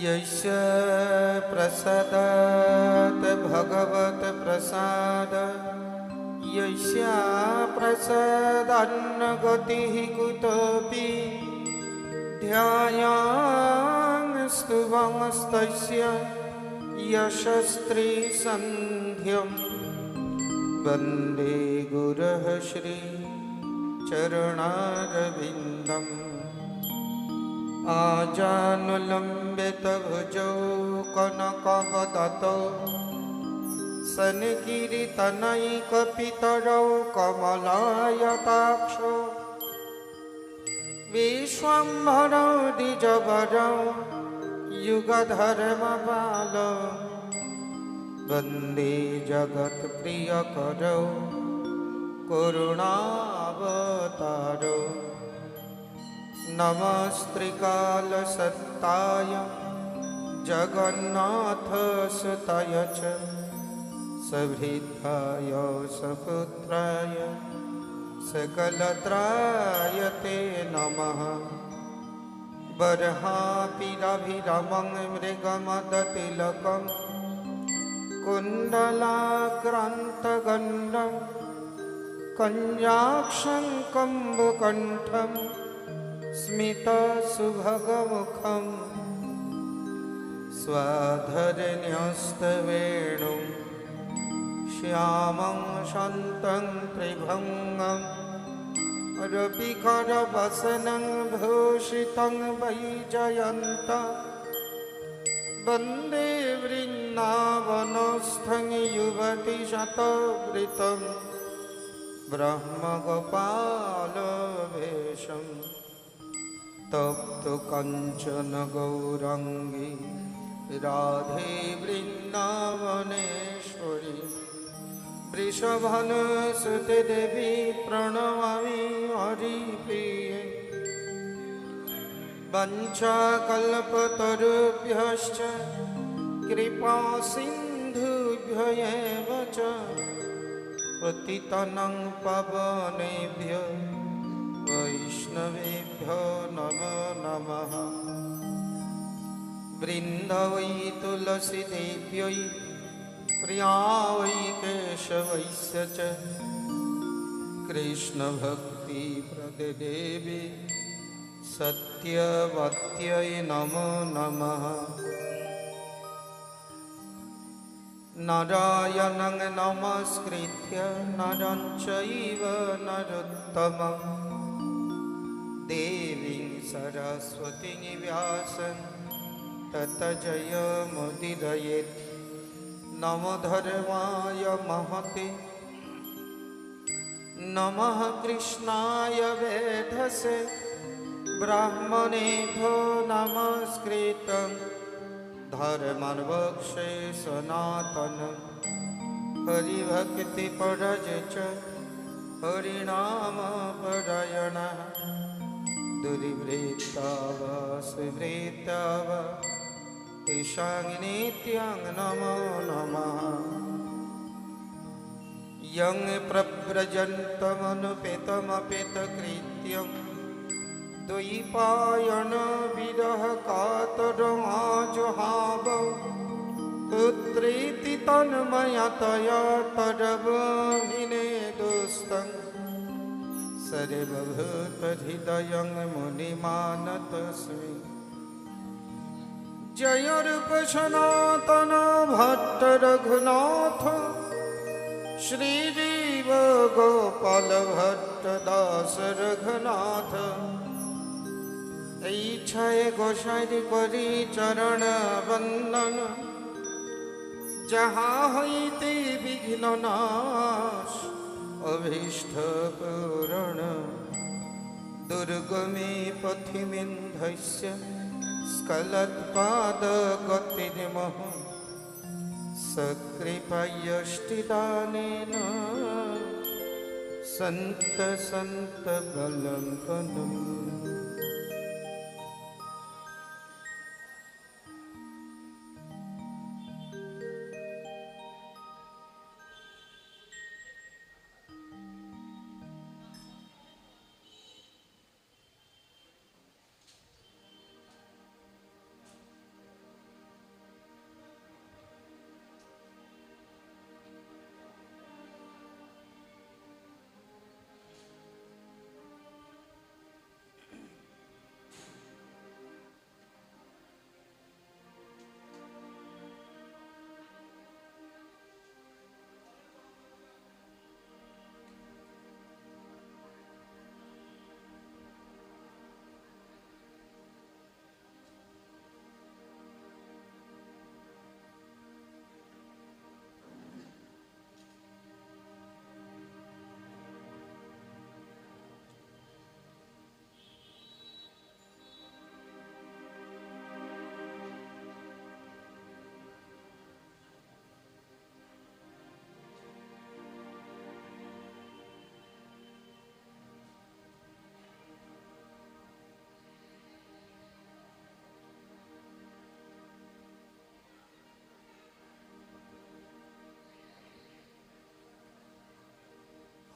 यस्य प्रसादात् भगवत् प्रसाद यस्या प्रसादान्न गतिः कुतोऽपि ध्यायास्तु वंस्तस्य यशस्त्रीसन्ध्यं वन्दे गुरः श्रीचरणारविन्दम् आजानुलम्बितभुजौ कनकवदतौ सन्कीर्तनैकपितरौ कमलायताक्षौ विश्वम्भरौ द्विजवरौ युगधर्मपालौ वन्दे जगत्प्रियकरौ करुणावतारौ नमस्त्रिकालसत्ताय जगन्नाथसुताय च सभृताय सपुत्राय सकलत्राय ते नमः। बर्हापीडाभिरामं मृगमदतिलकं कुण्डलाक्रान्तगण्डं कञ्जाक्षं कम्बुकण्ठं स्मितसुभगमुखं स्वाधरन्यस्तवेणुं श्यामं शान्तं त्रिभङ्गं रविकरवसनं भूषितं वैजयन्तं वन्दे वृन्दावनस्थं युवतिशतवृतं ब्रह्मगोपालवेषम् तप्त कंचन गौरांगी राधे वृंदावनेश्वरी वृषभानुसुते देवी प्रणमामि हरिप्रिये। वंशाकल्पतरुभ्यश्च कृपा सिन्धुभ्य एव च पतितानां पावनेभ्यो वैष्णवेभ्यो नमो नमः। वृन्दावै तुलसीदेव्यै प्रियावै केशवस्य च कृष्णभक्तिप्रददेवी सत्यवत्यै नमो नमः। नारायणं नमस्कृत्य नरं चैव नरोत्तमम् देवीं सरस्वतीं व्यासं तत जयमुदीरयेत्। नमो धर्माय महते नमः कृष्णाय वेधसे ब्राह्मणेभ्यो नमस्कृतं धर्मर्वक्षे सनातनं हरिभक्तिपरजे च हरिनामपरायणः दुर्वृत्ता वा सुवृत्ता वा तेषां नित्यं नमो नमः। यं प्रव्रजन्तमनुपेतमपेतकृत्यं द्वैपायनो विरह कातरं आजुहावं पुत्रेति तन्मयतया तरवहिनेदुस्तं सर्वभूतहृदयं मुनिमानतोऽस्मि। जय रूप सनातन भट्ट रघुनाथ श्रीजीव गोपाल भट्ट दास रघुनाथ। इच्छाए गोसाई करी चरण वंदन जहाँ हईते विघ्न नाश अभीष्ट पूरण। दुर्गमे पथि विन्ध्यस्य स्खलत्पादगतिर्मः सकृपयष्टिदानेन सन्तबलं पदम्।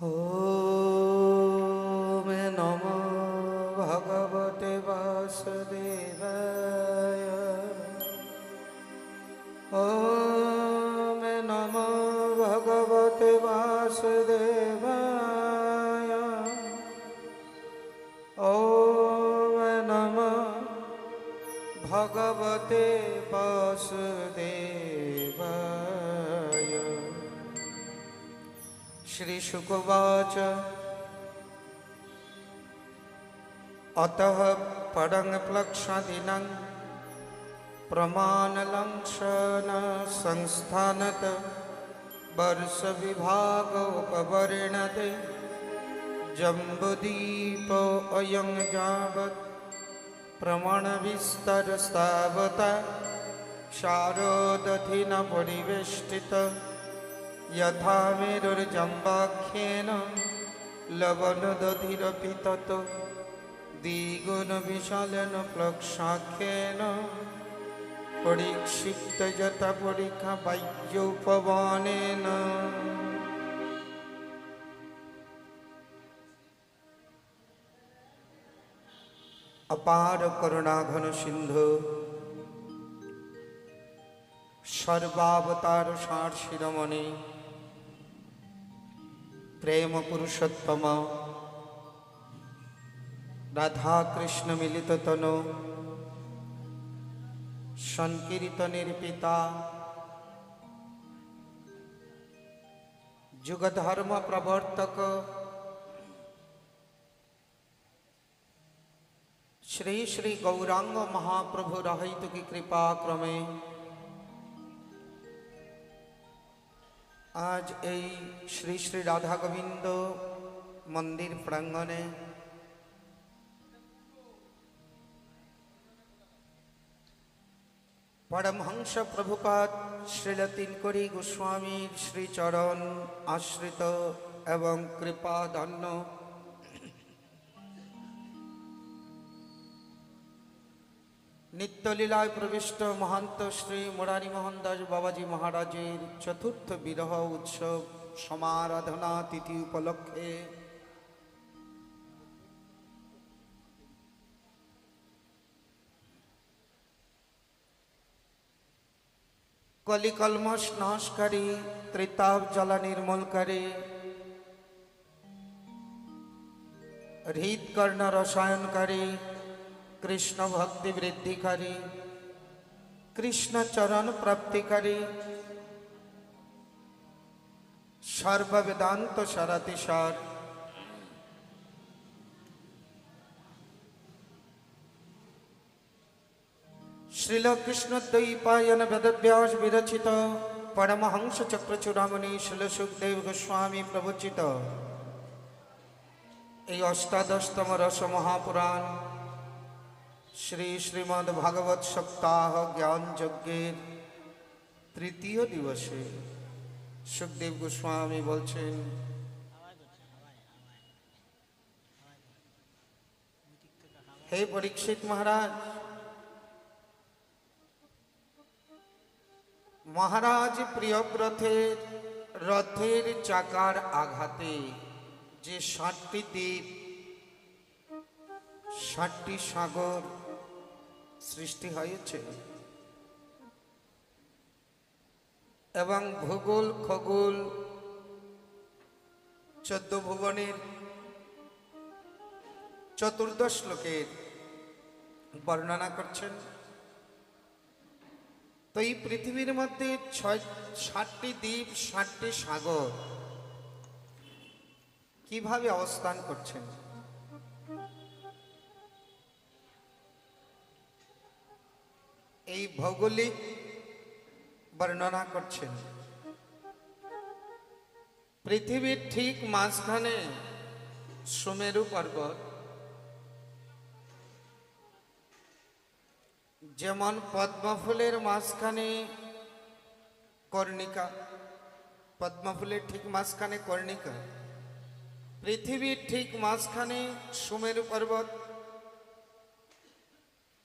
ॐ नमो भगवते वासुदेवाय। ॐ नमो भगवते वासुदेवाय। ॐ नमो भगवते वासुदेवाय। श्रीशुकवाच अतः परं प्लक्षादिनं प्रमाणलङ्घन संस्थानत वर्षविभागोपवर्णते जम्बुदीपो अयं यावत् प्रमाणविस्तरस्तावता शारदधिन परिवेष्टित यथा मेरुर्जम्बाख्येन लवणदधिरपि तत् द्विगुणविशालेन प्लक्षाख्येन परिक्षिप्त यथा परीक्षा वायुपवनेन। अपार करुणाघन सिंधु सर्वावतार सार शिरोमणि प्रेम पुरुषोत्तम राधा कृष्ण मिलित तनु संकीर्तनेर पिता जुगधर्म प्रवर्तक श्री श्री गौरांग महाप्रभु रहित की कृपा क्रमे आज श्री श्री राधा गोविंद मंदिर प्रांगणे परमहंस प्रभुपाद श्रील तिनकरी गोस्वामी श्री चरण आश्रित एवं कृपाधन्य नित्यलीलाय प्रविष्ट महंत श्री मुरारी मोहन दास बाबाजी महाराजेर चतुर्थ विरह उत्सव समाराधना तिथि उपलक्षे कलिकल्मष नाशकारी त्रिताप जला निर्मूलकारी हृद कर्ण रसायनकारी कृष्ण भक्ति वृद्धिकारी कृष्ण चरण प्राप्तिकारी सर्व वेदांत सारातिसार श्रील कृष्ण द्वैपायन वेदव्यास विरचित परमहंस चक्रचूड़ामणि श्रील सुखदेव गोस्वामी प्रवचित এই अष्टादशतम रस महापुराण श्री श्रीमद् भागवत सप्ताह ज्ञान यज्ञेर तृतीय दिवसे सुखदेव गोस्वामी बोलছেন हे परीक्षित महाराज महाराज प्रियव्रतेर रथेर चाकार आघाते जे 7টি দ্বীপ 7টি সাগর সৃষ্টি হয়েছে এবং ভূগোল খগোল 14 ভুবনের চতুর্দশ লোকের বর্ণনা করছেন। তো এই পৃথিবীর মধ্যে 7টি দ্বীপ 7টি সাগর কিভাবে অবস্থান করছেন এই ভৌগোলিক বর্ণনা করছেন। পৃথিবীর ঠিক মাঝখানে সুমেরু পর্বত, যেমন পদ্মফুলের মাঝখানে কর্ণিকা, পদ্মফুলের ঠিক মাঝখানে কর্ণিকা, পৃথিবীর ঠিক মাঝখানে সুমেরু পর্বত,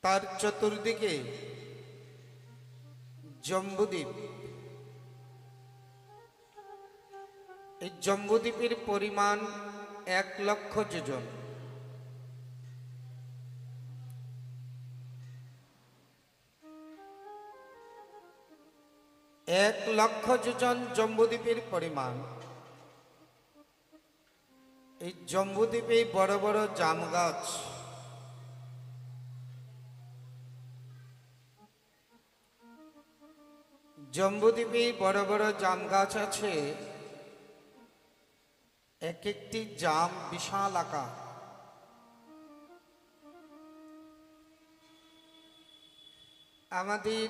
তার চতুর্দিকে জম্বুদ্বীপ। এই জম্বুদ্বীপের পরিমাণ 1,00,000 যোজন। এক লক্ষ যোজন জম্বুদ্বীপের পরিমাণ। এই জম্বুদ্বীপে বড় বড় জাম গাছ, জম্বুদ্বীপে বড় বড় জাম গাছ আছে। এক একটি জাম বিশাল আকার। আমাদের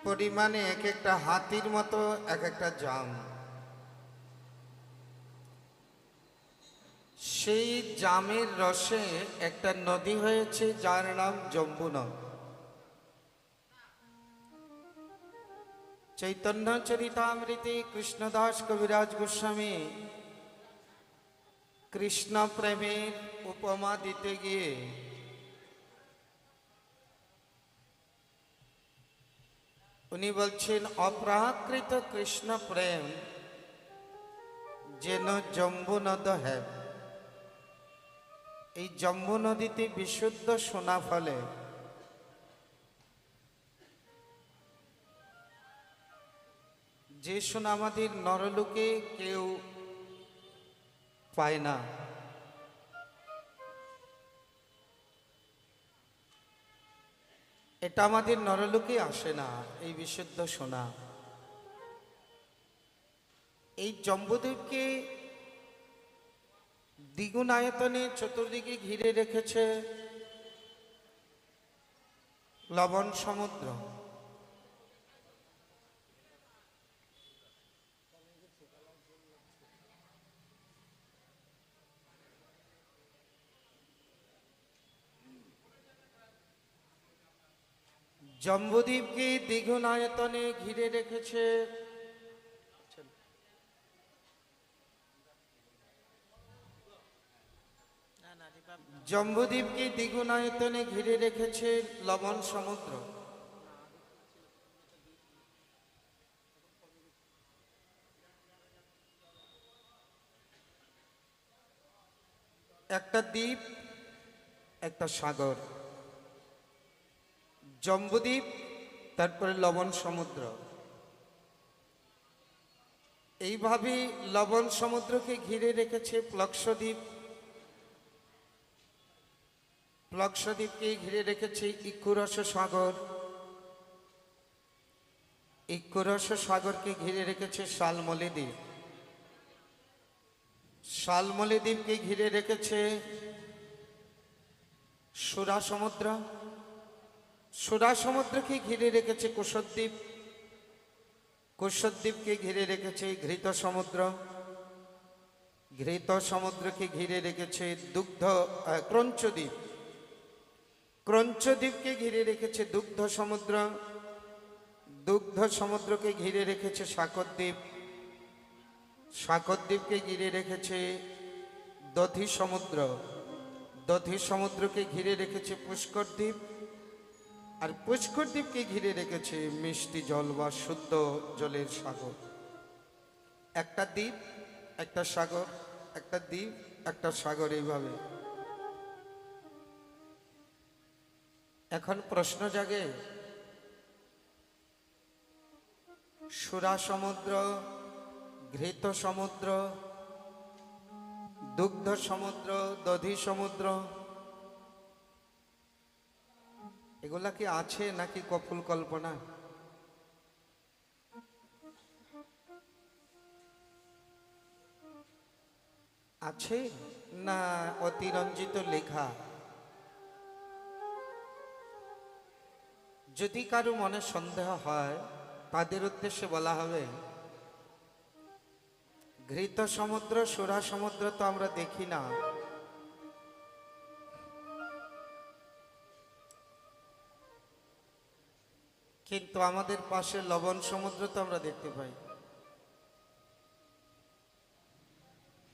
পরিমাণে এক একটা হাতির মতো এক একটা জাম। সেই জামের রসে একটা নদী হয়েছে যার নাম জম্বু নদ। চৈতন্য চরিতামৃতে কৃষ্ণদাস কবিরাজ গোস্বামী কৃষ্ণ প্রেমের উপমা দিতে গিয়ে উনি বলছেন, অপ্রাকৃত কৃষ্ণ প্রেম যেন জম্বু নদ হ্যাঁ। এই জম্বু নদীতে বিশুদ্ধ সোনা ফলে। যে সোনা আমাদের নরলোকে কেউ পায় না। এটা আমাদের নরলোকে আসে না, এই বিশুদ্ধ সোনা। এই জম্বুদ্বীপকে দ্বিগুণ আয়তনে চতুর্দিকে ঘিরে রেখেছে লবণ সমুদ্র। জম্বুদ্বীপকে দ্বিগুণ আয়তনে ঘিরে রেখেছে জম্বুদ্বীপকে দ্বিগুণ আয়তনে ঘিরে রেখেছে লবণ সমুদ্র। একটা দ্বীপ, একটা সাগর। জম্বুদ্বীপ, তারপরে লবণ সমুদ্র। এইভাবে লবণ সমুদ্রকে ঘিরে রেখেছে প্লক্ষদ্বীপ। প্লক্ষদ্বীপকে ঘিরে রেখেছে ইক্ষুরস সাগর। ইক্ষুরস সাগরকে ঘিরে রেখেছে শালমলী দ্বীপ। শালমলী দ্বীপকে ঘিরে রেখেছে সুরা সমুদ্র। সুরা সমুদ্রকে ঘিরে রেখেছে কুশদ্বীপ। কুশদ্বীপকে ঘিরে রেখেছে ঘৃত সমুদ্র। ঘৃত সমুদ্রকে ঘিরে রেখেছে ক্রঞ্চদ্বীপ। ক্রঞ্চদ্বীপকে ঘিরে রেখেছে দুগ্ধ সমুদ্র। দুগ্ধ সমুদ্রকে ঘিরে রেখেছে শাকদ্বীপ। শাকদ্বীপকে ঘিরে রেখেছে দধি সমুদ্র। দধি সমুদ্রকে ঘিরে রেখেছে পুষ্কর দ্বীপ। আর পুষ্কর দ্বীপকে ঘিরে রেখেছে মিষ্টি জল বা শুদ্ধ জলের সাগর। একটা দ্বীপ, একটা সাগর, একটা দ্বীপ, একটা সাগর, এইভাবে। এখন প্রশ্ন জাগে, সুরা সমুদ্র, ঘৃত সমুদ্র, দুগ্ধ সমুদ্র, দধি সমুদ্র, এগুলা কি আছে নাকি কপোল কল্পনা? আছে না অতিরঞ্জিত লেখা? যদি কারো মনে সন্দেহ হয়, তাদের উদ্দেশ্যে বলা হবে, ঘৃত সমুদ্র, সুরা সমুদ্র তো আমরা দেখি না, কিন্তু আমাদের পাশে লবণ সমুদ্র তো আমরা দেখতে পাই।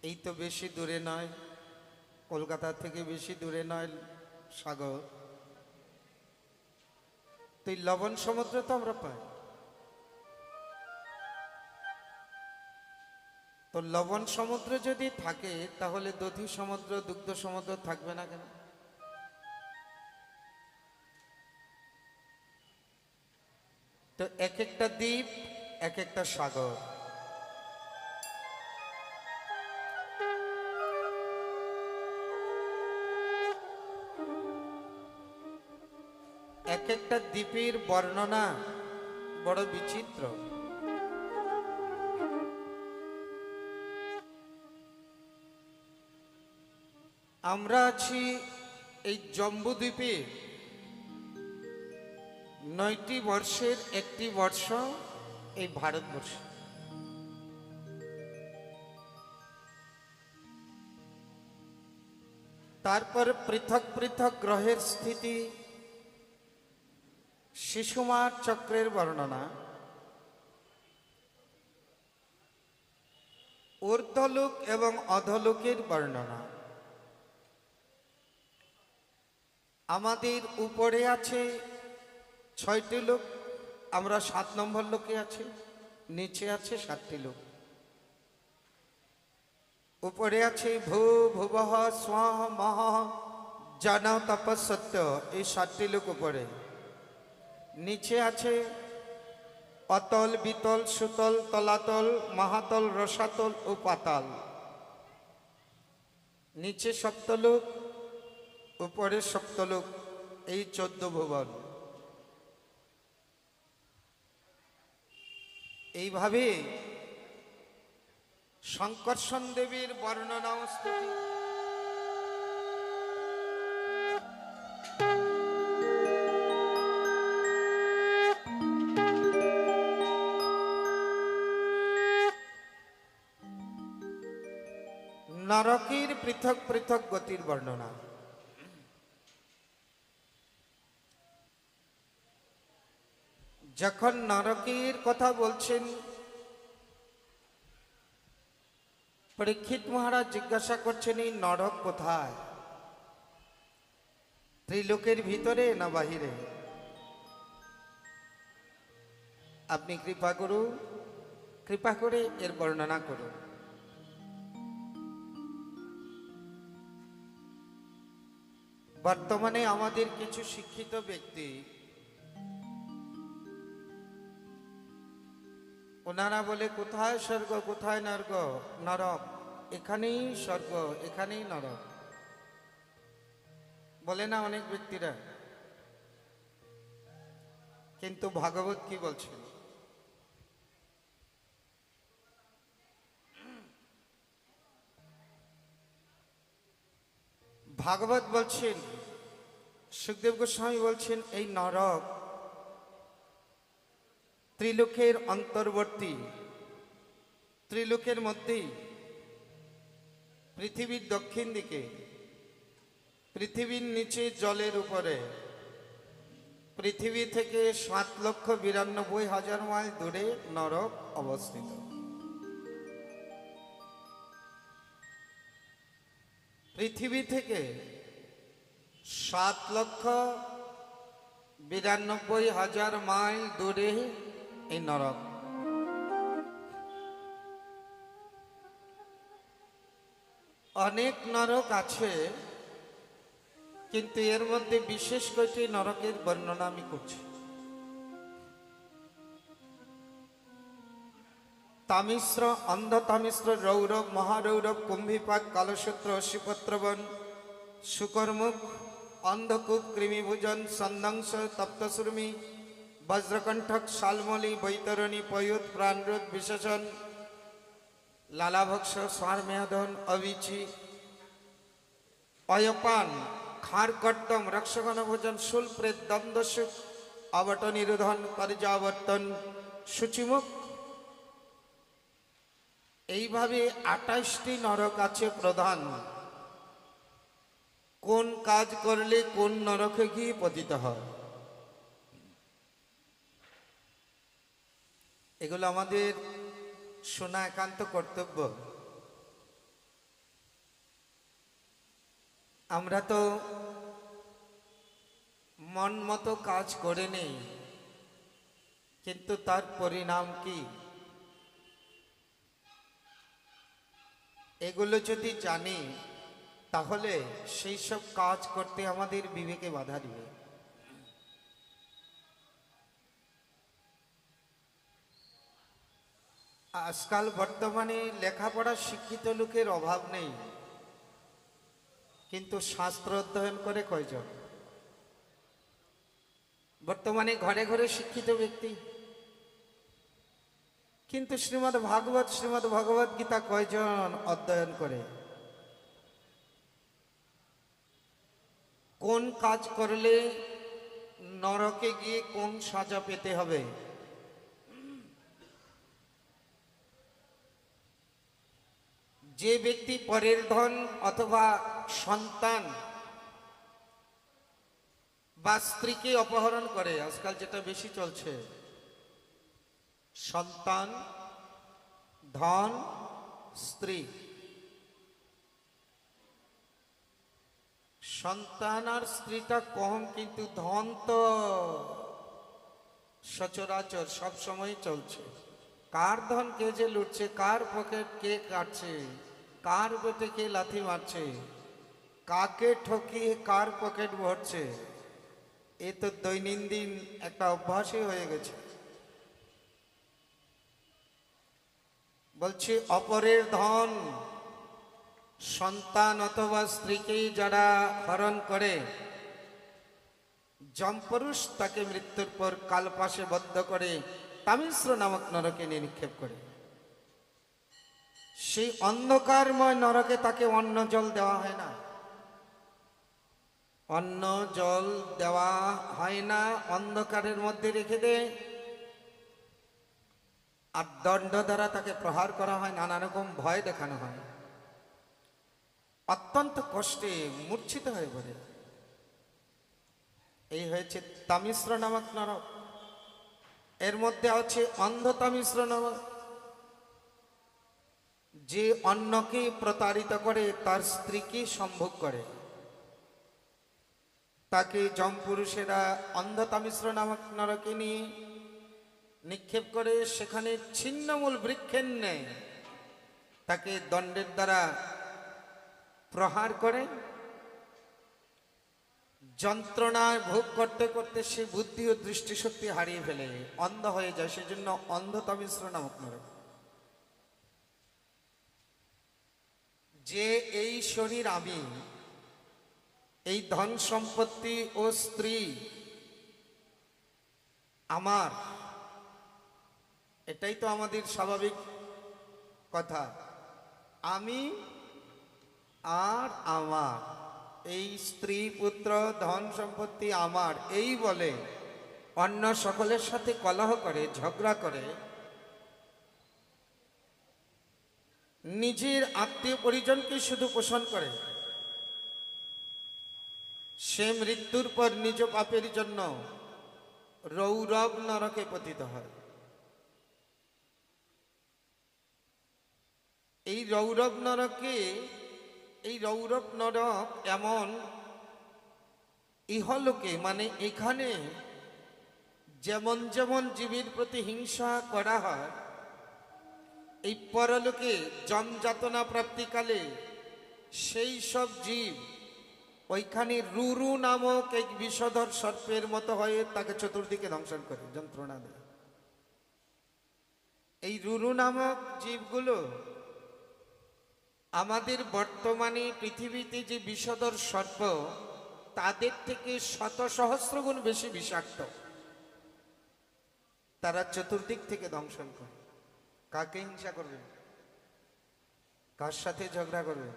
এই তো বেশি দূরে নয়, কলকাতা থেকে বেশি দূরে নয় সাগর। তো এই লবণ সমুদ্র তো আমরা পাই। তো লবণ সমুদ্র যদি থাকে তাহলে দধি সমুদ্র দুগ্ধ সমুদ্র থাকবে না কেন? তো এক একটা দ্বীপ এক একটা সাগর। এক একটা দ্বীপের বর্ণনা বড় বিচিত্র। আমরা আছি এই জম্বুদ্বীপে, 9টি বর্ষের একটি বর্ষ এই ভারতবর্ষ। তারপর পৃথক পৃথক গ্রহের স্থিতি, শিশুমার চক্রের বর্ণনা, ঊর্ধ্বলোক এবং অধলোকের বর্ণনা। আমাদের উপরে আছে 6টি লোক, আমরা 7 নম্বর লোকে আছি। নিচে আছে 7টি লোক। উপরে আছে ভূ ভুবঃ স্বঃ মহ জন তপ সত্য, এই 7টি লোক উপরে। নিচে আছে অতল বিতল সুতল তলাতল মহাতল রসাতল ও পাতাল। নিচে সপ্তলোক, উপরে সপ্তলোক, এই 14 ভুবন। এইভাবে শঙ্কর্ষণ দেবীর বর্ণনা স্তুতি। নরকের পৃথক পৃথক গতির বর্ণনা। যখন নরকের কথা বলছেন, পরীক্ষিত মহারাজ জিজ্ঞাসা করছেন এই নরক কোথায়? ত্রিলোকের ভিতরে না বাহিরে? আপনি কৃপা করে এর বর্ণনা করুন। বর্তমানে আমাদের কিছু শিক্ষিত ব্যক্তি, ওনারা বলে কোথায় স্বর্গ কোথায় নরক, এখানেই স্বর্গ এখানেই নরক, বলে না অনেক ব্যক্তিরা। কিন্তু ভাগবত কি বলছেন? ভাগবত বলছেন, সুখদেব গোস্বামী বলছেন, এই নরক ত্রিলোকের অন্তর্বর্তী, ত্রিলোকের মধ্যেই পৃথিবীর দক্ষিণ দিকে, পৃথিবীর নিচে জলের উপরে, পৃথিবী থেকে 7,92,000 মাইল দূরে নরক অবস্থিত। পৃথিবী থেকে 7,92,000 মাইল দূরে এই নরক। অনেক নরক আছে, কিন্তু এর মধ্যে বিশেষ কয়েকটি নরকের বর্ণনা আমি করছি। তামিশ্র, অন্ধ তামিশ্র, রৌরব, মহারৌরব, কুম্ভীপাক, কালসূত্র, অশিপত্রবন, শুকরমুখ, অন্ধকূপ, কৃমিভোজন, সন্দাংশ, তপ্তসুর্মি, বজ্রকণ্ঠক, শালমলি, বৈতরণী, পয়ুত, প্রাণরোধ, বিশেষণ, লালাভক্ষ, স্বারমেধন, অবিচি, অয়পান, খারকট্টম, রক্ষগণভোজন, শুলপ্রেত, দ্বন্দ্বসুখ, অবট নিরোধন, পর্যাবর্তন, সূচিমুখ। এইভাবে 28টি নরক আছে প্রধান। কোন কাজ করলে কোন নরকে গিয়ে পতিত হয়, এগুলো আমাদের শোনা একান্ত কর্তব্য। আমরা তো মন মতো কাজ করে নেই, কিন্তু তার পরিণাম কি? এগুলো যদি জানি তাহলে সেই সব কাজ করতে আমাদের বিবেকে বাধা দিবে। আজকাল বর্তমানে লেখাপড়া শিক্ষিত লোকের অভাব নেই, কিন্তু শাস্ত্র অধ্যয়ন করে কয়জন? বর্তমানে ঘরে ঘরে শিক্ষিত ব্যক্তি, কিন্তু শ্রীমদ্ ভাগবত শ্রীমদ্ ভগবত গীতা কয়জন অধ্যয়ন করে? কোন কাজ করলে নরকে গিয়ে কোন সাজা পেতে হবে, যে ব্যক্তি পরের ধন অথবা সন্তান বা স্ত্রীকে অপহরণ করে, আজকাল যেটা বেশি চলছে, সন্তান, ধন, স্ত্রী। সন্তান আর স্ত্রীটা কম, কিন্তু ধন তো সচরাচর সব সময় চলছে। কার ধন কে যে লুটছে, কার পকেট কে কাটছে, কার পেটে কে লাথি মারছে, কাকে ঠকিয়ে কার পকেট ভরছে, এ তো দৈনন্দিন একটা অভ্যাসই হয়ে গেছে। বলছি, অপরের ধন, সন্তান অথবা স্ত্রীকেই যারা হরণ করে, যমপুরুষ তাকে মৃত্যুর পর কালপাশে বদ্ধ করে তামিশ্র নামক নরকে নিক্ষেপ করে। সেই অন্ধকারময় নরকে তাকে অন্ন জল দেওয়া হয় না, অন্ন জল দেওয়া হয় না, অন্ধকারের মধ্যে রেখে দেয়। আর দণ্ড দ্বারা তাকে প্রহার করা হয়, নানা রকম ভয় দেখানো হয়, অত্যন্ত কষ্টে মূর্ছিত হয়ে পড়ে। এই হয়েছে তামিশ্র নামক নরক। এর মধ্যে আছে অন্ধ তামিশ্র নামক, যে অন্যকে প্রতারিত করে, তার স্ত্রীকে সম্ভোগ করে, তাকে যমপুরুষেরা অন্ধ তামিশ্র নামক নরকে নিয়ে নিক্ষেপ করে। সেখানে ছিন্নমূল বৃক্ষের ন্যায় তাকে দণ্ডের দ্বারা প্রহার করে। যন্ত্রণায় ভোগ করতে করতে সে বুদ্ধি ও দৃষ্টিশক্তি হারিয়ে ফেলে, অন্ধ হয়ে যায়। সেজন্য অন্ধ তামিশ্র নামক নরক। যে এই শরীর আমি, এই ধন সম্পত্তি ও স্ত্রী আমার, এটাই তো আমাদের স্বাভাবিক কথা। আমি আর আমার, এই স্ত্রী পুত্র ধন সম্পত্তি আমার, এই বলে অন্য সকলের সাথে কলহ করে, ঝগড়া করে, নিজের আত্মীয় পরিজনকে শুধু পোষণ করে। সে মৃত্যুর পর নিজ পাপের জন্য রৌরব নরকে পতিত হয়। এই রৌরব নরকে, এই রৌরব নরক এমন ইহলোকে, মানে এখানে যেমন যেমন জীবের প্রতি হিংসা করা হয়, এই পরলোকে জমযাতনা প্রাপ্তিকালে সেই সব জীব ওইখানে রুরু নামক এক বিষধর সর্পের মতো হয়ে তাকে চতুর্দিকে দংশন করে, যন্ত্রণা দেয়। এই রুরু নামক জীবগুলো আমাদের বর্তমানে পৃথিবীতে যে বিষধর সর্প, তাদের থেকে শত সহস্র গুণ বেশি বিষাক্ত। তারা চতুর্দিক থেকে দংশন করে। কাকে হিংসা করবে, কার সাথে ঝগড়া করবে?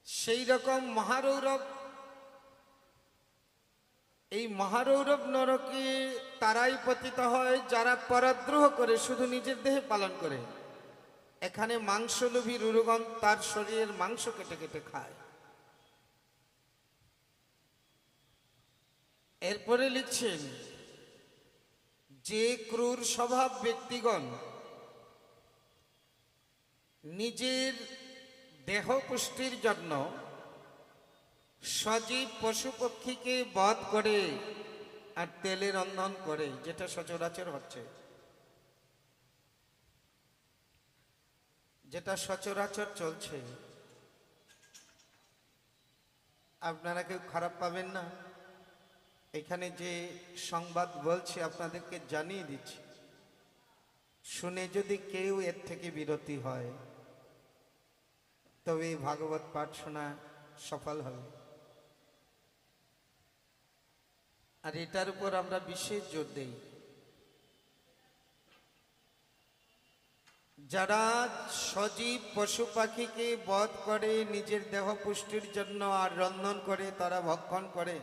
সেই রকম মহারৌরব, এই মহারৌরব নরকে তারাই পতিত হয় যারা পরদ্রোহ করে, শুধু নিজের দেহে পালন করে। এখানে মাংসলোভী রুরুগণ তার শরীরের মাংস কেটে কেটে খায়। এরপরে লিখছেন, যে ক্রূর স্বভাব ব্যক্তিগণ নিজের দেহ পুষ্টির জন্য সজীব পশু পক্ষীকে বধ করে আর তেলে রন্ধন করে, যেটা সচরাচর হচ্ছে। যেটা সচরাচর চলছে, আপনারা কেউ খারাপ পাবেন না। এখানে যে সংবাদ বলছি আপনাদেরকে জানিয়ে দিচ্ছি, শুনে যদি কেউ এর থেকে বিরতি হয় তবে এই ভাগবত পাঠ শোনা সফল হবে। আর এটার উপর আমরা বিশেষ জোর দেই, যারা সজীব পশু পাখিকে বধ করে নিজের দেহ পুষ্টির জন্য আর রন্ধন করে, তারা ভক্ষণ করে,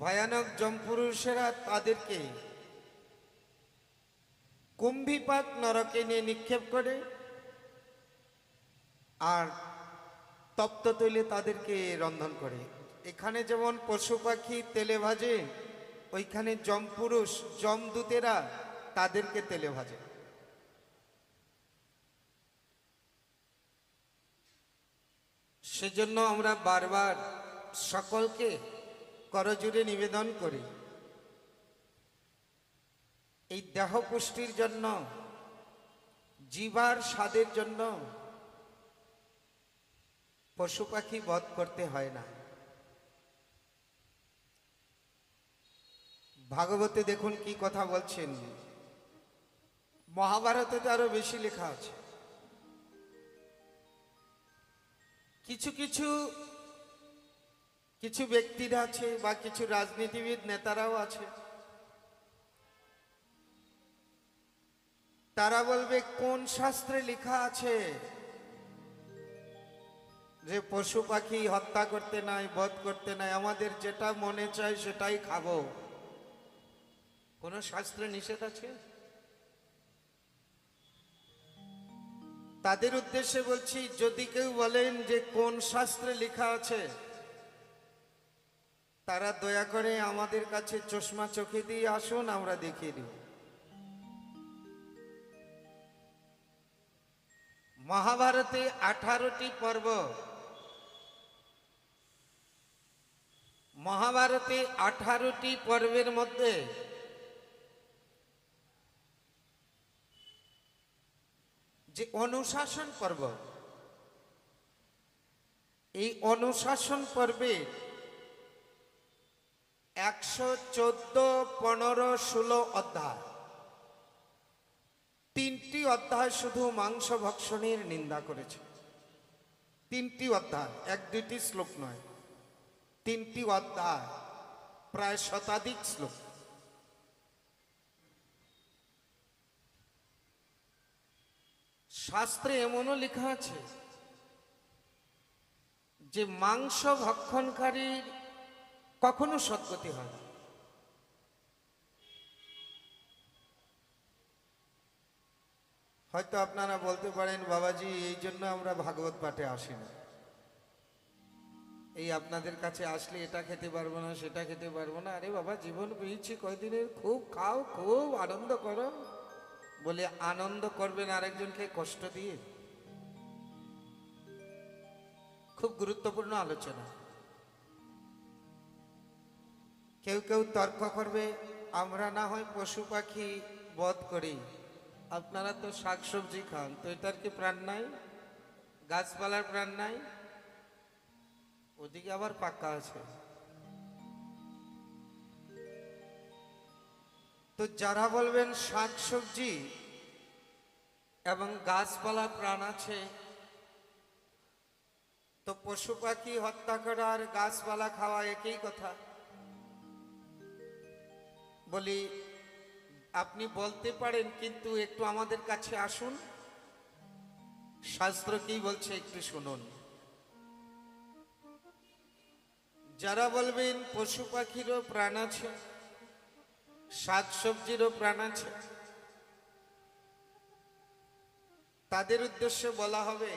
ভয়ানক যমপুরুষেরা তাদেরকে কুম্ভীপাক নরকে নিয়ে নিক্ষেপ করে আর তপ্ত তৈলে তাদেরকে রন্ধন করে। এখানে যেমন পশু পাখি তেলে ভাজে, ওইখানে যমপুরুষ যমদূতেরা তাদেরকে তেলে ভাজে। সেজন্য আমরা বারবার সকলকে করজোড়ে নিবেদন করি, এই দেহ পুষ্টির জন্য, জিভার স্বাদের জন্য পশু পাখি বধ করতে হয় না। ভাগবতে দেখুন কি কথা বলছেন, মহাভারতে তো আরো বেশি লেখা আছে। কিছু কিছু কিছু ব্যক্তিরা আছে বা কিছু রাজনীতিবিদ নেতারাও আছে, তারা বলবে কোন শাস্ত্রে লেখা আছে যে পশু পাখি হত্যা করতে নাই, বধ করতে নাই, আমাদের যেটা মনে চায় সেটাই খাবো। কোন শাস্ত্রে নিষেধ আছে? তাদের উদ্দেশ্যে বলছি, যদি কেউ বলেন যে কোন শাস্ত্রে লেখা আছে, তারা দয়া করে আমাদের কাছে চশমা চোখে দিয়ে আসুন, আমরা দেখিয়ে দিব। মহাভারতে 18টি পর্ব, মহাভারতে 18টি পর্বের মধ্যে যে অনুশাসন পর্ব, এই অনুশাসন পর্বে 114, 15, 16 অধ্যায়, 3টি অধ্যায় শুধু মাংস ভক্ষণের নিন্দা করেছে। 3টি অধ্যায়, 1-2টি শ্লোক নয়, 3টি অধ্যায়, প্রায় শতাধিক শ্লোক। শাস্ত্রে এমনও লেখা আছে যে মাংস ভক্ষণকারীর কখনো সদ্গতি হয় না। হয়তো আপনারা বলতে পারেন, বাবাজি এই জন্য আমরা ভাগবত পাঠে আসি না, এই আপনাদের কাছে আসলে এটা খেতে পারবো না, সেটা খেতে পারবো না। আরে বাবা, জীবন পেয়েছি কয়দিনের, খুব খাও, খুব আনন্দ করো। বলে আনন্দ করবেন আরেকজনকে কষ্ট দিয়ে? খুব গুরুত্বপূর্ণ আলোচনা। কেউ কেউ তর্ক করবে, আমরা না হয় পশু পাখি বধ করি, আপনারা তো শাকসবজি খান, তো এটার কি প্রাণ নাই? গাছপালার প্রাণ নাই? ওদিকে আবার পাক্কা আছে। তো যারা বলবেন শাকসবজি এবং গাছপালা প্রাণ আছে, তো পশু পাখি হত্যা করা আর গাছপালা খাওয়া একই কথা। বলি আপনি বলতে পারেন, কিন্তু একটু আমাদের কাছে আসুন, শাস্ত্র কি বলছে একটু শুনুন। যারা বলবেন পশু পাখিরও প্রাণ আছে, শাকসবজিরও প্রাণ আছে, তাদের উদ্দেশ্যে বলা হবে,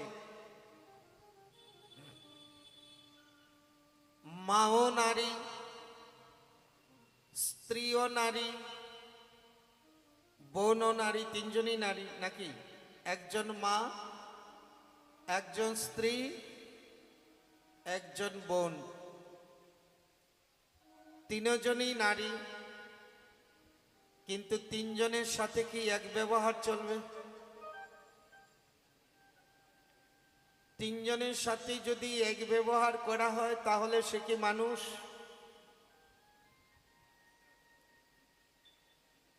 মাও নারী, স্ত্রীও নারী, বোনও নারী, তিনজনই নারী নাকি? একজন মা, একজন স্ত্রী, একজন বোন, তিনজনই নারী। কিন্তু তিনজনের সাথে কি এক ব্যবহার চলবে? তিনজনের সাথে যদি এক ব্যবহার করা হয় তাহলে সে কি মানুষ?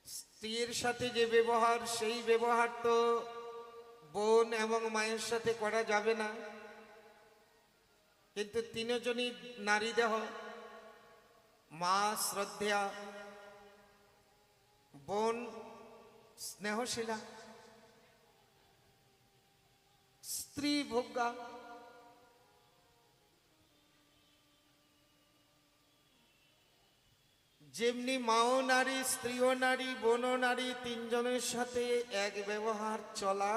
স্ত্রীর সাথে যে ব্যবহার, সেই ব্যবহার তো বোন এবং মায়ের সাথে করা যাবে না। কিন্তু তিনজনই নারী দেহ, মা শ্রদ্ধা, বোন স্নেহশীলা, স্ত্রী ভোগ্যা। যেমনি মাও নারী, স্ত্রীও নারী, বোনও নারী, তিনজনের সাথে এক ব্যবহার চলা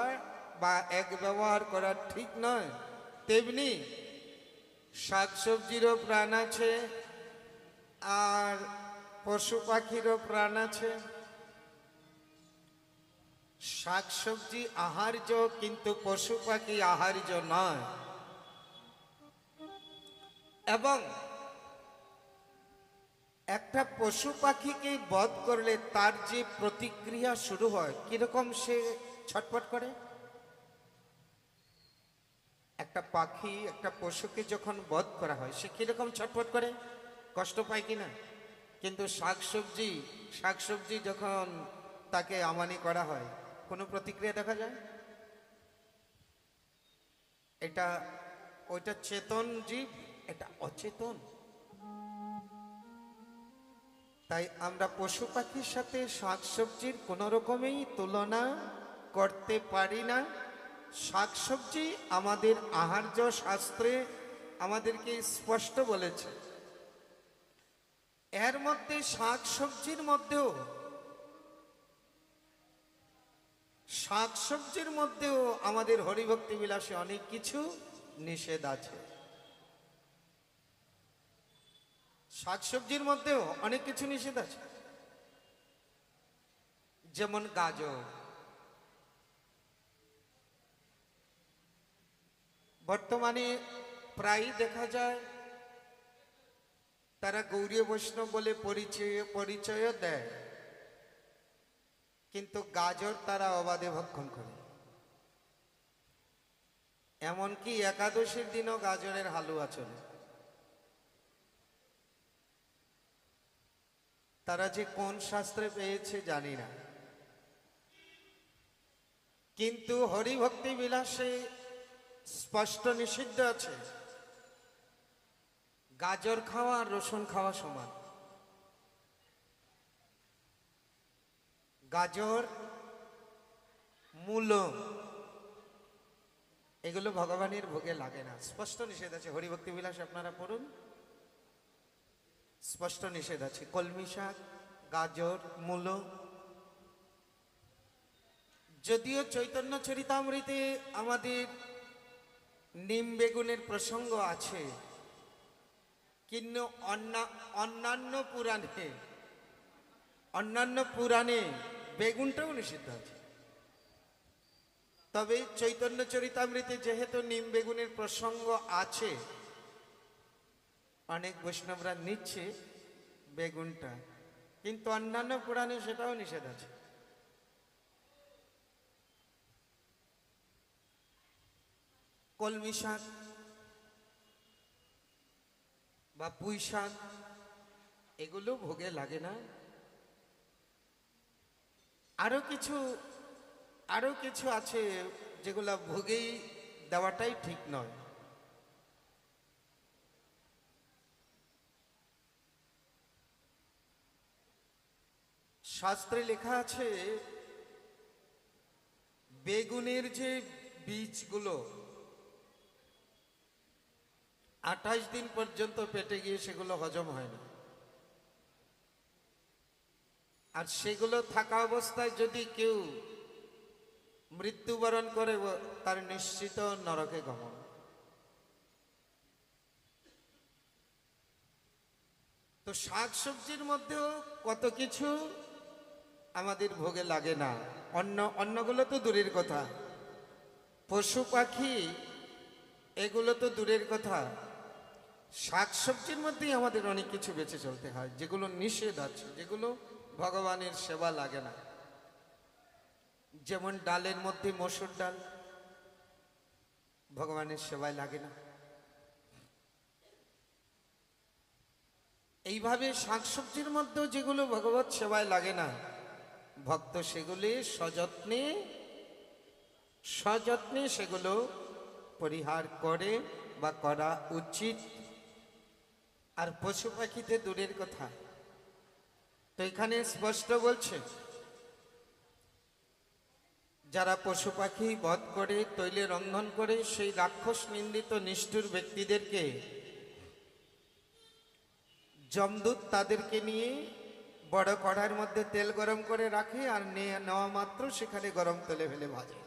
বা এক ব্যবহার করা ঠিক নয়, তেমনি শাকসবজিরও প্রাণ আছে আর পশু পাখিরও প্রাণ আছে। শাকসবজি আহার্য, কিন্তু পশু পাখি আহার্য নয়। এবং একটা পশু পাখিকে বধ করলে তার যে প্রতিক্রিয়া শুরু হয়, কিরকম সে ছটফট করে। একটা পাখি, একটা পশুকে যখন বধ করা হয় সে কিরকম ছটফট করে, কষ্ট পায় কিনা? কিন্তু শাকসবজি যখন তাকে আমানি করা হয়, কোনো প্রতিক্রিয়া দেখা যায়? ওইটা চেতন জীব, এটা অচেতন। তাই আমরা পশু পাখির সাথে শাকসবজির কোনো রকমেই তুলনা করতে পারি না। শাকসবজি আমাদের আহার্য শাস্ত্রে আমাদেরকে স্পষ্ট বলেছে। এর মধ্যে শাকসবজির মধ্যেও আমাদের হরিভক্তি বিলাসে অনেক কিছু নিষেধ আছে। শাকসবজির মধ্যেও অনেক কিছু নিষেধ আছে। যেমন গাজর, বর্তমানে প্রায়ই দেখা যায় তারা গৌরীয় বৈষ্ণব বলে পরিচয় দেয়, কিন্তু গাজর তারা অবাধে ভক্ষণ করে। এমনকি একাদশীর দিনও গাজরের হালুয়া চলে। তারা যে কোন শাস্ত্রে পেয়েছে জানি না, কিন্তু হরিভক্তি বিলাসে স্পষ্ট নিষিদ্ধ আছে। গাজর খাওয়া আর রসুন খাওয়া সমান। গাজর, মূলো এগুলো ভগবানের ভোগে লাগে না, স্পষ্ট নিষেধ আছে। হরিভক্তি বিলাসে আপনারা পড়ুন, স্পষ্ট নিষেধ আছে। কলমি শাক, গাজর, মূলো। যদিও চৈতন্য চরিতামৃতে আমাদের নিম বেগুনের প্রসঙ্গ আছে, কিন্তু অন্যান্য পুরাণে বেগুনটাও নিষিদ্ধ আছে। তবে চৈতন্য চরিতামৃতে যেহেতু নিম বেগুনের প্রসঙ্গ আছে, অনেক বৈষ্ণবরা নিচ্ছে বেগুনটা, কিন্তু অন্যান্য পুরাণে সেটাও নিষেধ আছে। কলমি শাক বা পুঁই শাক এগুলো ভোগে লাগে না। আরো কিছু আছে যেগুলো ভোগেই দেওয়াটাই ঠিক নয়। শাস্ত্রে লেখা আছে বেগুনের যে বীজগুলো 28 দিন পর্যন্ত পেটে গিয়ে সেগুলো হজম হয় না, আর সেগুলো থাকা অবস্থায় যদি কেউ মৃত্যুবরণ করে তার নিশ্চিত নরকে গমন। তো শাকসবজির মধ্যেও কত কিছু আমাদের ভোগে লাগে না। অন্যগুলো তো দূরের কথা, পশু পাখি এগুলো তো দূরের কথা, শাকসবজির মধ্যেই আমাদের অনেক কিছু বেঁচে চলতে হয়, যেগুলো নিষেধ আছে, যেগুলো ভগবানের সেবা লাগে না। যেমন ডালের মধ্যে মসুর ডাল, ভগবানের সেবায় লাগে না। এইভাবে শাকসবজির মধ্যেও যেগুলো ভগবত সেবায় লাগে না, ভক্ত সেগুলি সযত্নে সযত্নে সেগুলো পরিহার করে বা করা উচিত। আর পশু পাখিতে দূরের কথা। তো এখানে স্পষ্ট বলছে, যারা পশু পাখি বধ করে তৈলে রন্ধন করে সেই রাক্ষস নিন্দিত নিষ্ঠুর ব্যক্তিদেরকে যমদূত তাদেরকে নিয়ে বড় কড়ার মধ্যে তেল গরম করে রাখে, আর নেওয়া মাত্র সেখানে গরম তেলে ফেলে ভাজে।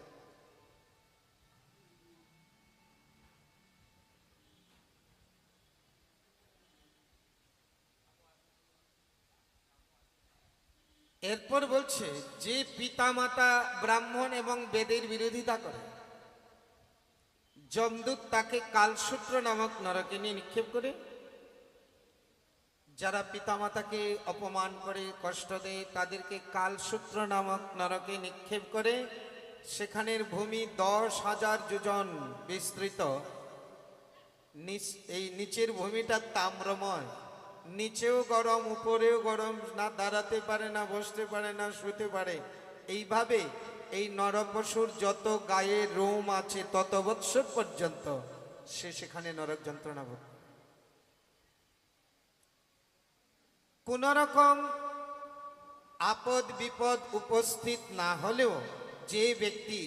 এরপর বলছে, যে পিতামাতা ব্রাহ্মণ এবং বেদের বিরোধিতা করে, যমদূত তাকে কালসূত্র নামক নরকে নিয়ে নিক্ষেপ করে। যারা পিতামাতাকে অপমান করে কষ্ট দেয় তাদেরকে কালসূত্র নামক নরকে নিক্ষেপ করে। সেখানের ভূমি 10,000 যোজন বিস্তৃত। এই নিচের ভূমিটা তাম্রময়, নিচেও গরম উপরেও গরম, না দাঁড়াতে পারে না বসতে পারে না শুতে পারে। এইভাবে এই নরপশুর যত গায়ে রোম আছে তত বৎসর পর্যন্ত সে সেখানে নরক যন্ত্রণা ভোগ। কোন রকম আপদ বিপদ উপস্থিত না হলেও যে ব্যক্তি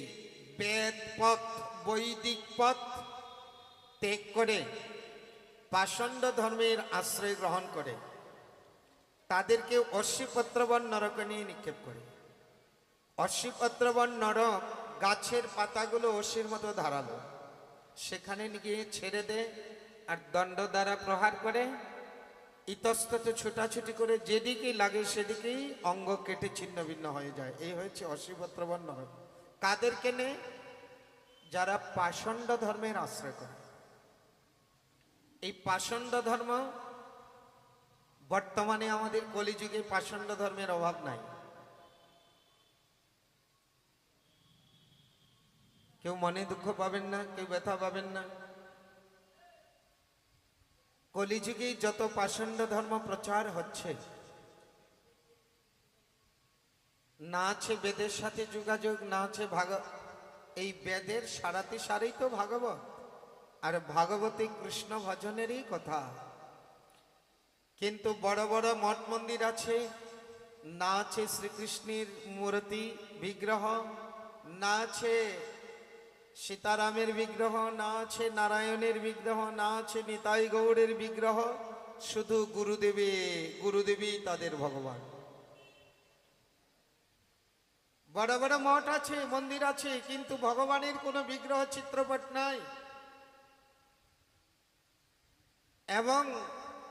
বেদ পথ বৈদিক পথ ত্যাগ করে পাষণ্ড ধর্মের আশ্রয় গ্রহণ করে তাদেরকে অশ্বপত্রবন নরকে নিয়ে নিক্ষেপ করে। অশ্বপত্রবন নরক গাছের পাতাগুলো অশ্বির মতো ধারালো, সেখানে গিয়ে ছেড়ে দেয় আর দণ্ড দ্বারা প্রহার করে ইতস্তত ছুটাছুটি করে যেদিকে লাগে সেদিকেই অঙ্গ কেটে ছিন্ন ভিন্ন হয়ে যায়। এই হচ্ছে অশ্বপত্রবন নরক। কাদেরকে নেয়? যারা পাষণ্ড ধর্মের আশ্রয় করে। এই পাষণ্ড ধর্ম বর্তমানে আমাদের কলিযুগে পাষণ্ড ধর্মের অভাব নাই। কেউ মনে দুঃখ পাবেন না, কেউ ব্যথা পাবেন না। কলিযুগে যত পাষণ্ড ধর্ম প্রচার হচ্ছে, না আছে বেদের সাথে যোগাযোগ, না আছে এই বেদের সারাতে সারেই তো ভাগবত, আর ভাগবতী কৃষ্ণ ভজনেরই কথা। কিন্তু বড় বড় মঠ মন্দির আছে, না আছে শ্রীকৃষ্ণের মূর্তি বিগ্রহ, না আছে সীতারামের বিগ্রহ, না আছে নারায়ণের বিগ্রহ, না আছে নিতাই গৌড়ের বিগ্রহ, শুধু গুরুদেবী তাদের ভগবান। বড় বড় মঠ আছে, মন্দির আছে, কিন্তু ভগবানের কোনো বিগ্রহ চিত্রপট নাই। এবং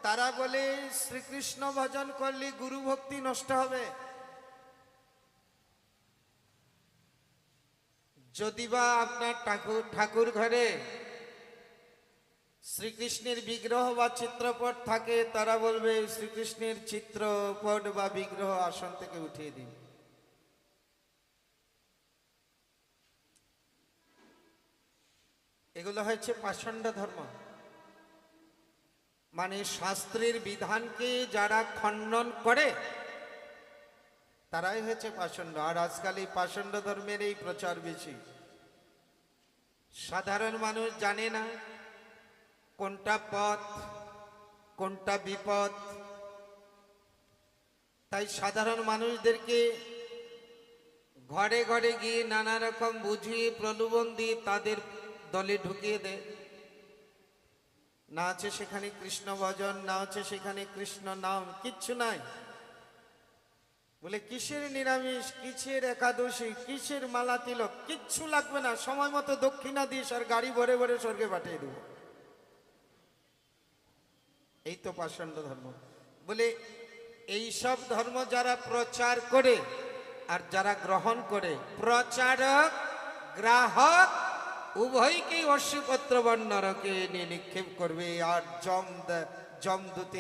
তারা বলে শ্রীকৃষ্ণ ভজন করলে গুরু ভক্তি নষ্ট হবে। যদিবা আপনার ঠাকুর ঘরে শ্রীকৃষ্ণের বিগ্রহ বা চিত্রপট থাকে, তারা বলবে শ্রীকৃষ্ণের চিত্রপট বা বিগ্রহ আসন থেকে উঠিয়ে দিন। এগুলো হচ্ছে পাষণ্ড ধর্ম। মানে শাস্ত্রের বিধানকে যারা খণ্ডন করে তারাই হচ্ছে পাষণ্ড। আর আজকাল এই পাষণ্ড ধর্মের এই প্রচার বেশি। সাধারণ মানুষ জানে না কোনটা পথ কোনটা বিপদ, তাই সাধারণ মানুষদেরকে ঘরে ঘরে গিয়ে নানা রকম বুঝিয়ে প্রলোভন দিয়ে তাদের দলে ঢুকিয়ে দেয়। না আছে সেখানে কৃষ্ণ ভজন, না আছে সেখানে কৃষ্ণ নাম, কিচ্ছু নাই। বলে কিসের নিরামিষ, কিসের একাদশী, কিসের মালা তিলক, কিচ্ছু লাগবে না, সময় মতো দক্ষিণা দিস আর গাড়ি ভরে ভরে স্বর্গে পাঠিয়ে দেব। এই তো পাষণ্ড ধর্ম। বলে এই সব ধর্ম যারা প্রচার করে আর যারা গ্রহণ করে, প্রচারক গ্রাহক উভয়কেই অশ্বপত্রবন নরকে নিয়ে নিক্ষেপ করবে। আর যমদূতে